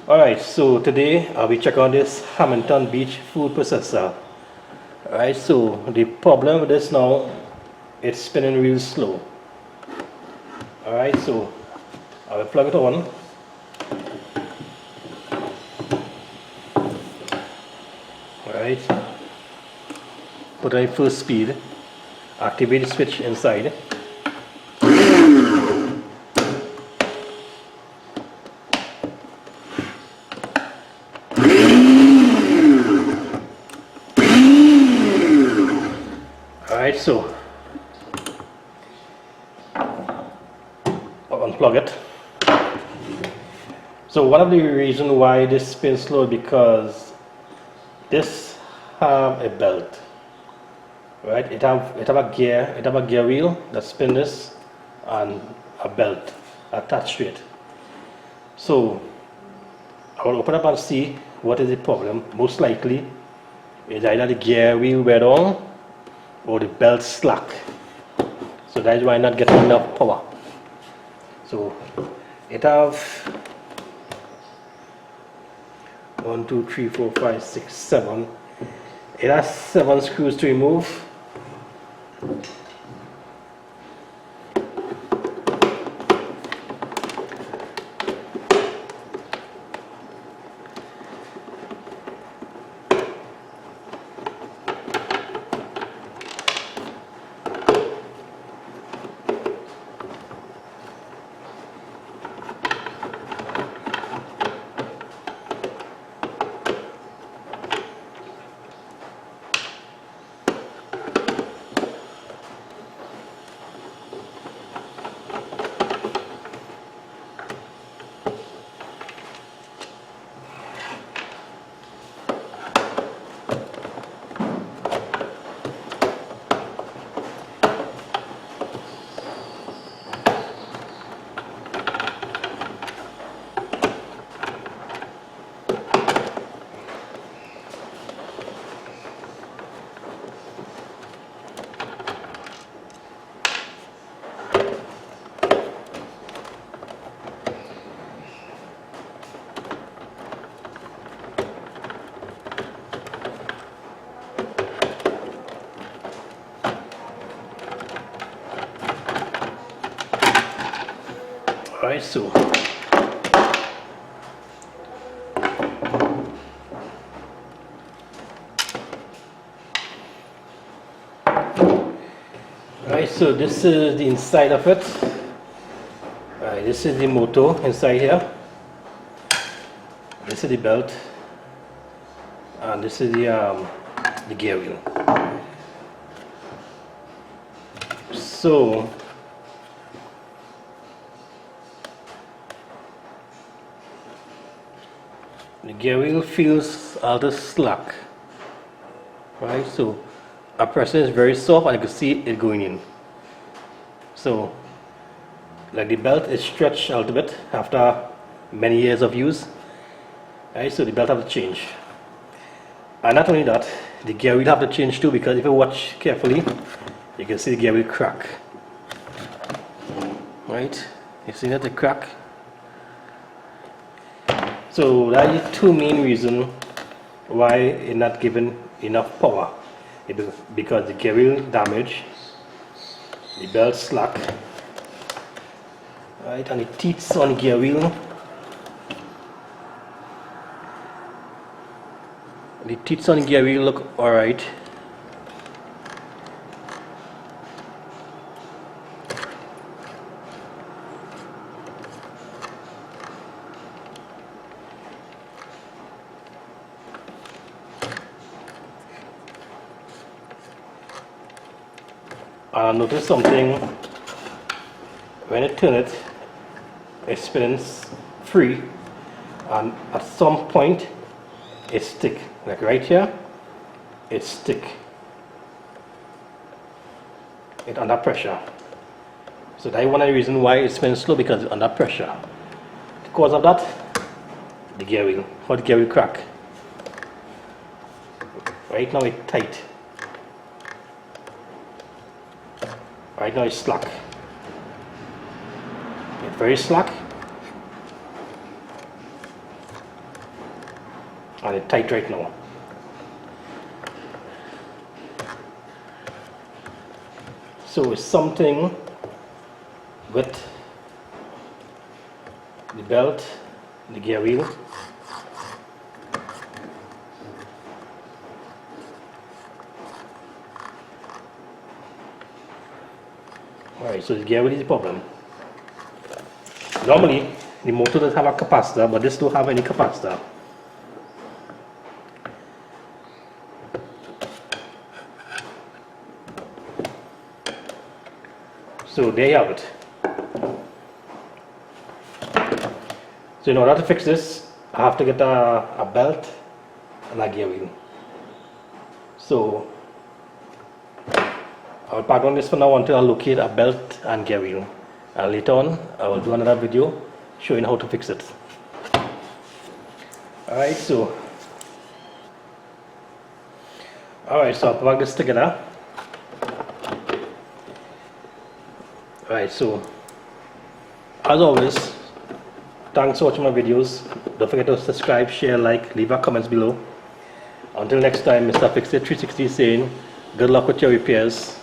Alright, so today I'll be checking on this Hamilton Beach Food Processor. Alright, so the problem with this now, it's spinning real slow. Alright, so I will plug it on. Alright, put on first speed, activate the switch inside. Alright, so I'll unplug it. So one of the reasons why this spins slow is because this have a belt, right? It have a gear wheel that spin this and a belt attached to it. So I will open up and see what is the problem. Most likely it's either the gear wheel wear down or the belt slack. So that is why I'm not getting enough power. So it have 1, 2, 3, 4, 5, 6, 7. It has 7 screws to remove. Alright, so this is the inside of it. Alright, this is the motor inside here. This is the belt, and this is the gear wheel. So the gear wheel feels a little slack, right? So a pressure is very soft and you can see it going in. So like the belt is stretched a little bit after many years of use, right? So the belt have to change. And not only that, the gear wheel have to change too, because if you watch carefully, you can see the gear wheel crack, right? You see that the crack? So that is two main reasons why it's not given enough power. Because the gear wheel damaged, the belt slack, right, and the teeth on the gear wheel. The teeth on the gear wheel look alright. I noticed something when I turn it, it spins free, and at some point it stick, like right here, it stick. It under pressure. So that's one of the reasons why it spins slow, because it's under pressure. Because of that, the gear wheel crack. Right now it's tight. Right now it's slack. It's very slack. and it's tight right now. So it's something with the belt, the gear wheel. Alright, so the gear wheel is the problem. Normally, the motor does have a capacitor, but this don't have any capacitor. So there you have it. So in order to fix this, I have to get a belt and a gear wheel. So I'll park on this for now until I locate a belt and gear wheel. And later on, I will do another video showing how to fix it. Alright, so I'll plug this together. Alright, so as always, thanks for watching my videos. Don't forget to subscribe, share, like, leave your comments below. Until next time, Mr. Fix It 360 saying good luck with your repairs.